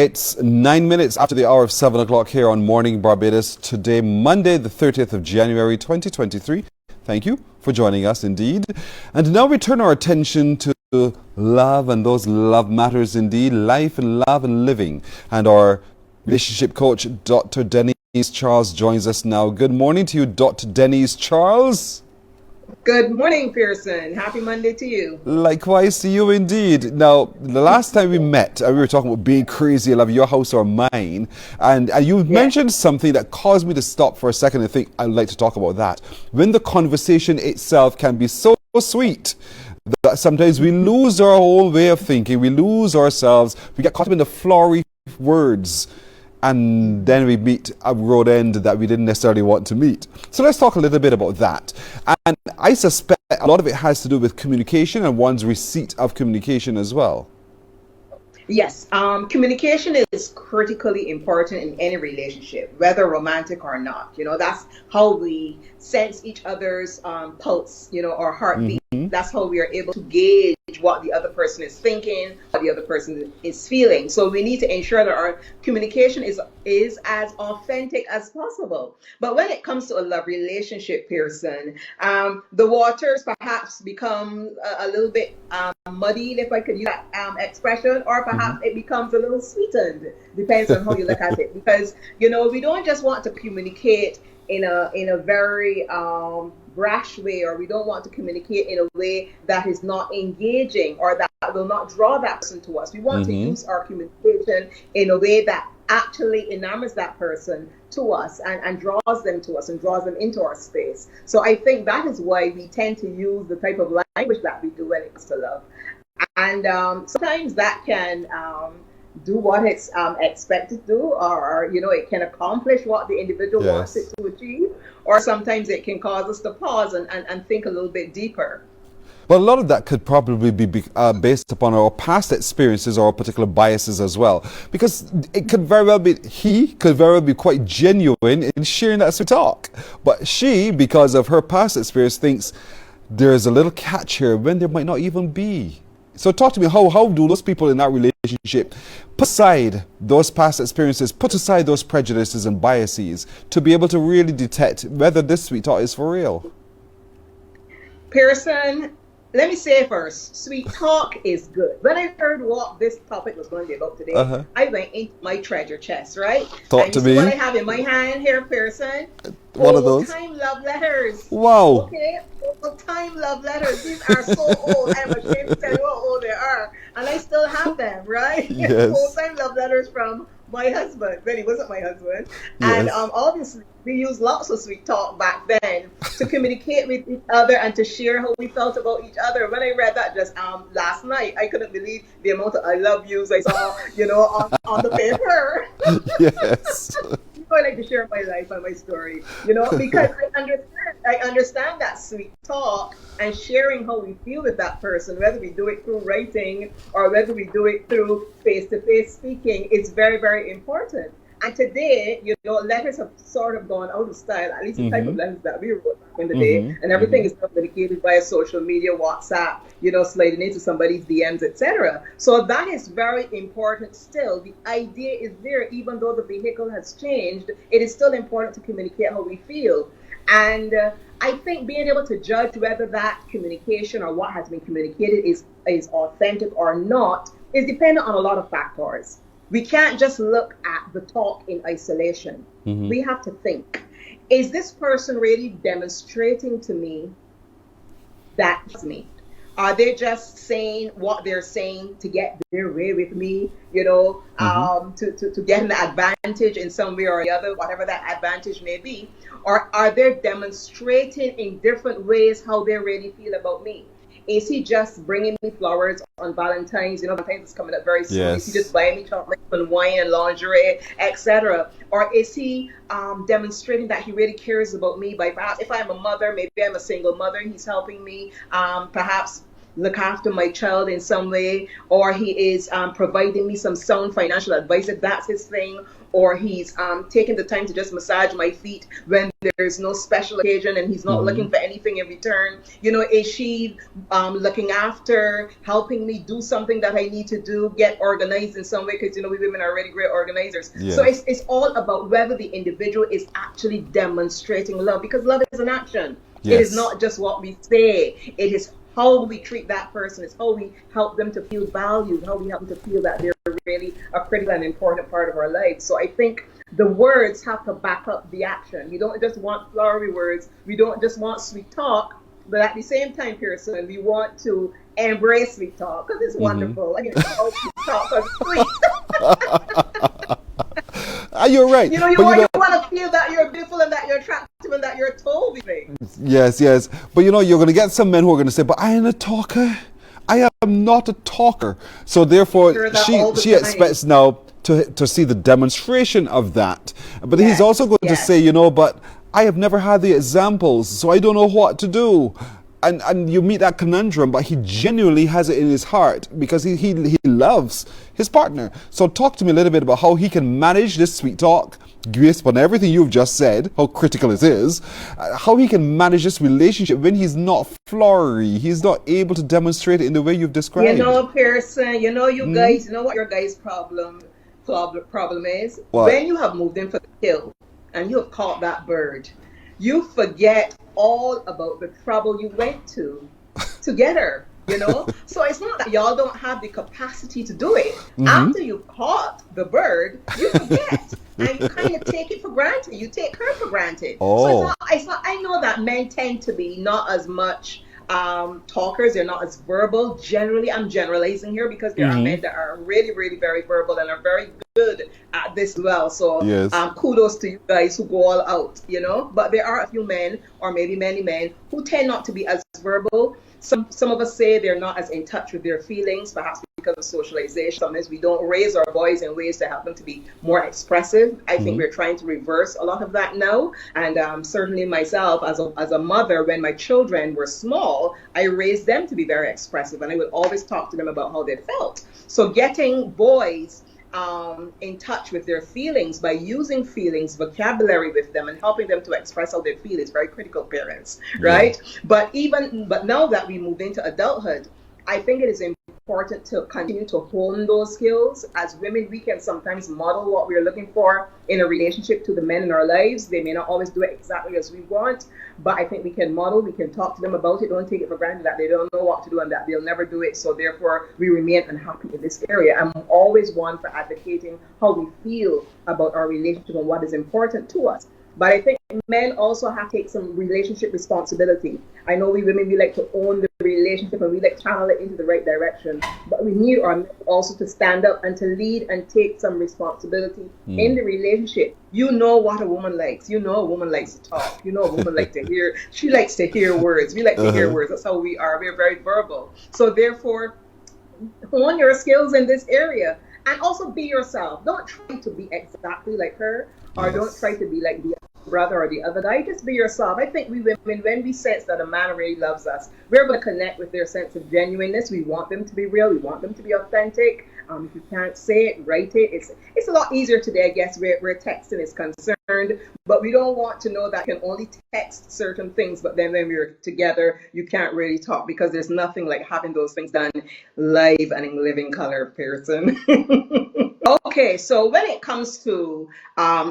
It's 9 minutes after the hour of 7 o'clock here on Morning Barbados. Today, Monday, the 30th of January, 2023. Thank you for joining us indeed. And now we turn our attention to love and those love matters indeed, life and love and living. And our relationship coach, Dr. Denise Charles, joins us now. Good morning to you, Dr. Denise Charles. Good morning, Pearson. Happy Monday to you. Likewise to you indeed. Now, the last time we met, we were talking about being crazy, love your house or mine. And you mentioned something that caused me to stop for a second and think, I'd like to talk about that. When the conversation itself can be so sweet that sometimes we lose our whole way of thinking, we lose ourselves, we get caught up in the flowery words. And then we meet a road end that we didn't necessarily want to meet. So let's talk a little bit about that. And I suspect a lot of it has to do with communication and one's receipt of communication as well. Yes, communication is critically important in any relationship, whether romantic or not. You know, that's how we sense each other's pulse, or heartbeat. That's how we are able to gauge what the other person is thinking, what the other person is feeling. So we need to ensure that our communication is as authentic as possible. But when it comes to a love relationship, Pearson, the waters perhaps become a little bit muddied, if I could use that expression, or perhaps it becomes a little sweetened, depends on how you look at it. Because, we don't just want to communicate in a very brash way, or we don't want to communicate in a way that is not engaging or that will not draw that person to us. We want to use our communication in a way that actually enamors that person to us and draws them to us and draws them into our space. So I think that is why we tend to use the type of language that we do when it comes to love. And sometimes that can do what it's expected to do, or it can accomplish what the individual wants it to achieve, or sometimes it can cause us to pause and think a little bit deeper. Well, a lot of that could probably be based upon our past experiences or particular biases as well, because it could very well be, he could very well be quite genuine in sharing that sweet talk, but she, because of her past experience, thinks there's a little catch here when there might not even be. So talk to me, how do those people in that relationship put aside those past experiences, put aside those prejudices and biases to be able to really detect whether this sweet talk is for real? Pearson, let me say first, sweet talk is good. When I heard what this topic was going to be about today, I went into my treasure chest, right? Talk to me. What I have in my hand here, Pearson? What are those? Old-time love letters. Wow. Okay, old-time love letters. These are so old. I'm ashamed to tell you how old they are. And I still have them, right? Yes. Old-time love letters from my husband. Then he wasn't my husband. Yes. And obviously, we used lots of sweet talk back then to communicate with each other and to share how we felt about each other. When I read that just last night, I couldn't believe the amount of I love yous I saw, on the paper. Yes. I like to share my life and my story, because I understand that sweet talk and sharing how we feel with that person, whether we do it through writing or whether we do it through face-to-face speaking, is very, very important. And today, letters have sort of gone out of style, at least the type of letters that we wrote back in the day. And everything is communicated via social media, WhatsApp, sliding into somebody's DMs, etc. So that is very important still. The idea is there, even though the vehicle has changed, it is still important to communicate how we feel. And I think being able to judge whether that communication or what has been communicated is authentic or not is dependent on a lot of factors. We can't just look at the talk in isolation. We have to think, is this person really demonstrating to me that it's me? Are they just saying what they're saying to get their way with me, to get an advantage in some way or the other, whatever that advantage may be? Or are they demonstrating in different ways how they really feel about me? Is he just bringing me flowers on Valentine's? Valentine's is coming up very soon. Yes. Is he just buying me chocolate and wine and lingerie, etc.? Or is he demonstrating that he really cares about me by perhaps, if I'm a mother, maybe I'm a single mother, he's helping me perhaps look after my child in some way, or he is providing me some sound financial advice if that's his thing, or he's taking the time to just massage my feet when there's no special occasion and he's not looking for anything in return? You know, is she looking after, helping me do something that I need to do, get organized in some way? Because, you know, we women are already great organizers. So Yes. it's all about whether the individual is actually demonstrating love, because love is an action. It is Yes. not just what we say. It is how we treat that person. It's how we help them to feel valued, how we help them to feel that they're really a critical and important part of our life. So I think the words have to back up the action. We don't just want flowery words. We don't just want sweet talk. But at the same time, Pearson, we want to embrace sweet talk because it's wonderful. Like, all sweet talk is sweet. You're right. You know, you But want to feel that you're beautiful and that you're attractive and that you're told these things. yes, yes. But you know, you're going to get some men who are going to say, but I am a talker. I am not a talker. So therefore, Hear that she all the she time. expects now to see the demonstration of that. But he's also going to yes. say, you know, but I have never had the examples, so I don't know what to do. And you meet that conundrum, but he genuinely has it in his heart because he loves his partner. So talk to me a little bit about how he can manage this sweet talk, based upon everything you've just said, how critical it is, how he can manage this relationship when he's not flowery, he's not able to demonstrate it in the way you've described. You know, Pearson, you know, you guys, you know what your guys' problem is? What? When you have moved in for the kill and you have caught that bird, you forget all about the trouble you went to get her, you know? So it's not that y'all don't have the capacity to do it. After you've caught the bird, you forget. And you kind of take it for granted. You take her for granted. Oh. So it's not, I know that men tend to be not as much talkers. They're not as verbal. Generally, I'm generalizing here because there are men that are really, really very verbal and are very good at this well. So Yes. kudos to you guys who go all out, you know. But there are a few men, or maybe many men, who tend not to be as verbal. Some of us say they're not as in touch with their feelings, perhaps because of socialization. Sometimes we don't raise our boys in ways to help them to be more expressive. I think we're trying to reverse a lot of that now. And certainly myself, as a mother, when my children were small, I raised them to be very expressive, and I would always talk to them about how they felt. So getting boys in touch with their feelings by using feelings, vocabulary with them, and helping them to express how they feel is very critical, parents, right? But now that we moved into adulthood, I think it is important to continue to hone those skills. As women, we can sometimes model what we're looking for in a relationship to the men in our lives. They may not always do it exactly as we want, but I think we can model, we can talk to them about it. Don't take it for granted that they don't know what to do and that they'll never do it. So therefore, we remain unhappy in this area. I'm always one for advocating how we feel about our relationship and what is important to us. But I think men also have to take some relationship responsibility. I know we women, we like to own the relationship and we like to channel it into the right direction. But we need our men also to stand up and to lead and take some responsibility in the relationship. You know what a woman likes. You know a woman likes to talk. You know a woman likes to hear. She likes to hear words. We like to hear words. That's how we are. We're very verbal. So therefore, hone your skills in this area. And also be yourself. Don't try to be exactly like her, or don't try to be like the brother or the other guy. Just be yourself. I think we women, when we sense that a man really loves us, we're going to connect with their sense of genuineness. We want them to be real. We want them to be authentic. If you can't say it, write it. It's a lot easier today, I guess, where texting is concerned. But we don't want to know that you can only text certain things, but then when we're together, you can't really talk, because there's nothing like having those things done live and in living color, Pearson. Okay, so when it comes to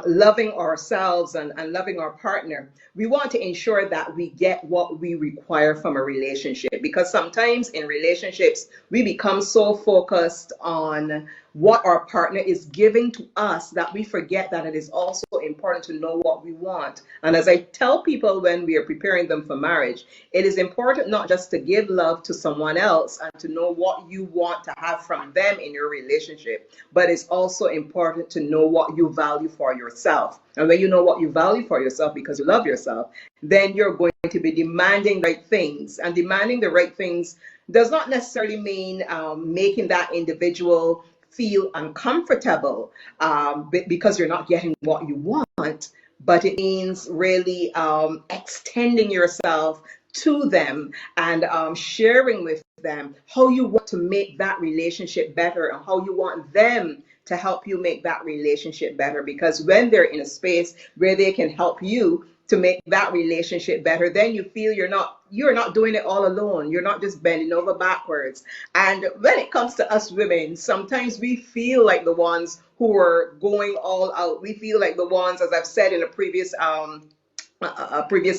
loving ourselves and loving our partner, we want to ensure that we get what we require from a relationship, because sometimes in relationships, we become so focused on what our partner is giving to us that we forget that it is also important to know what we want. And as I tell people when we are preparing them for marriage, it is important not just to give love to someone else and to know what you want to have from them in your relationship, but it's also important to know what you value for yourself. And when you know what you value for yourself because you love yourself, then you're going to be demanding the right things. And demanding the right things does not necessarily mean making that individual feel uncomfortable because you're not getting what you want, but it means really extending yourself to them and sharing with them how you want to make that relationship better and how you want them to help you make that relationship better. Because when they're in a space where they can help you to make that relationship better, then you feel you're not doing it all alone. You're not just bending over backwards. And when it comes to us women, sometimes we feel like the ones who are going all out. We feel like the ones, as I've said in a previous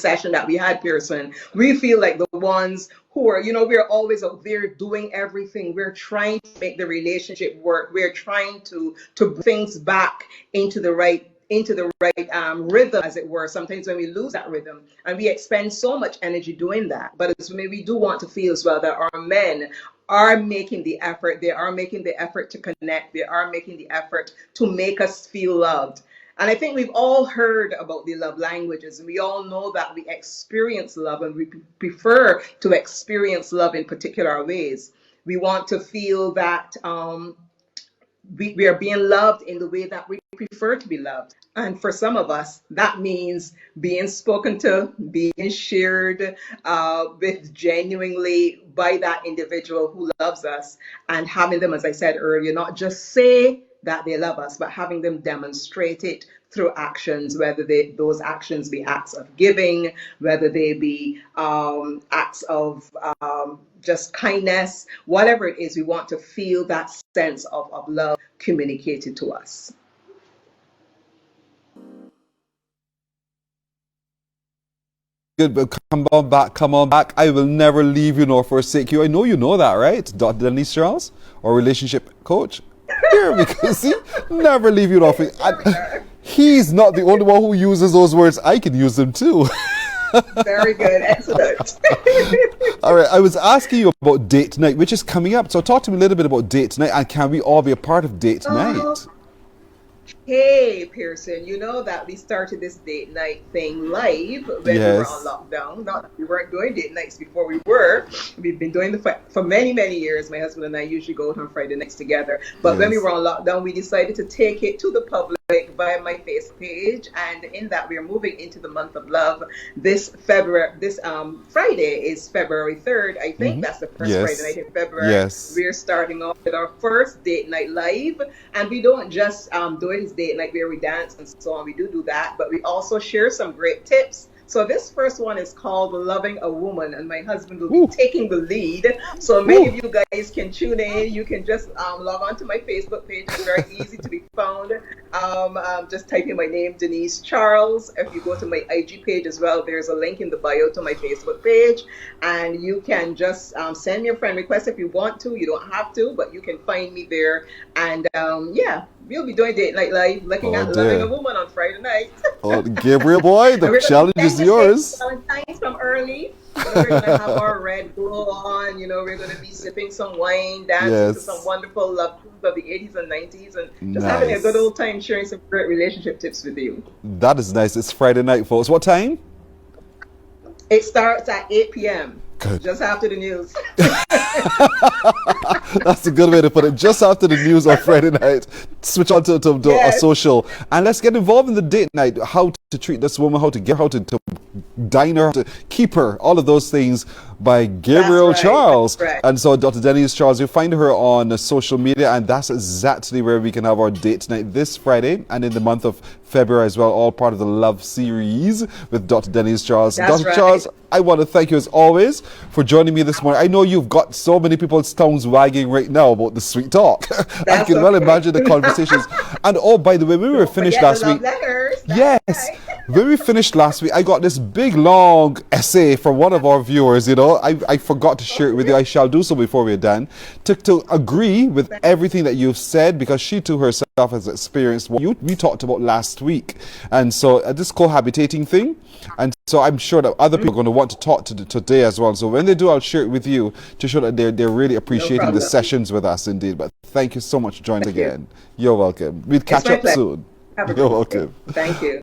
session that we had, Pearson, we feel like the ones who are, we're always out there doing everything. We're trying to make the relationship work. We're trying to bring things back into the right rhythm, as it were. Sometimes when we lose that rhythm, and we expend so much energy doing that. But as women, we do want to feel as well that our men are making the effort. They are making the effort to connect. They are making the effort to make us feel loved. And I think we've all heard about the love languages, and we all know that we experience love, and we prefer to experience love in particular ways. We want to feel that we are being loved in the way that we prefer to be loved. And for some of us, that means being spoken to, being shared with genuinely by that individual who loves us, and having them, as I said earlier, not just say that they love us, but having them demonstrate it through actions, whether those actions be acts of giving, whether they be acts of just kindness, whatever it is, we want to feel that sense of love communicated to us. Good, but come on back. I will never leave you nor forsake you. I know you know that, right? Dr. Denise Charles, our relationship coach. Here we go. See, never leave you nor forsake. He's not the only one who uses those words. I can use them too. Very good, excellent. All right, I was asking you about date night, which is coming up. So talk to me a little bit about date night, and can we all be a part of date night? Hey, Pearson, you know that we started this date night thing live when we were on lockdown. Not that we weren't doing date nights before we were. We've been doing for many, many years. My husband and I usually go out on Friday nights together. But when we were on lockdown, we decided to take it to the public via my Facebook page. And in that, we are moving into the month of love. This Friday is February 3rd. I think that's the first Friday night in February. Yes. We're starting off with our first date night live. And we don't just do it as date night where we dance and so on. We do that, but we also share some great tips. So this first one is called Loving a Woman, and my husband will be taking the lead. So many of you guys can tune in. You can just log on to my Facebook page. It's very easy to be found. Just type in my name, Denise Charles. If you go to my IG page as well, there's a link in the bio to my Facebook page, and you can just send me a friend request if you want to. You don't have to, but you can find me there. And we'll be doing date night live, looking at Loving a Woman on Friday night. Oh, Gabriel boy, the challenge is yours. Valentine's from early. We're going to have our red glow on. We're going to be sipping some wine, dancing to some wonderful love tunes of the 80s and 90s, and just having a good old time sharing some great relationship tips with you. That is nice. It's Friday night, folks. What time? It starts at 8 p.m. Good. Just after the news. That's a good way to put it. Just after the news on Friday night, switch on to a social, and let's get involved in the date night. How to treat this woman, how to get, how to dine her, how to keep her, all of those things by Gabriel Charles. And so Dr. Denise Charles, you'll find her on social media, and that's exactly where we can have our date night this Friday and in the month of February as well, all part of the Love series with Dr. Denise Charles. Dr. Charles, I want to thank you as always for joining me this morning. I know you've got so many people's tongues wagging right now about the sweet talk. I can well imagine the conversations. And oh, by the way, when we were finished last week, when we finished last week, I got this big long essay from one of our viewers. I forgot to share it with you. I shall do so before we're done, to agree with everything that you've said, because she too herself has experienced what we talked about last week. And so this cohabitating thing, and so I'm sure that other people are going to want to talk to today as well. So when they do, I'll share it with you to show that they're really appreciating the sessions with us indeed. But thank you so much for joining again. You're welcome. We'll catch up soon. You're welcome. Thank you.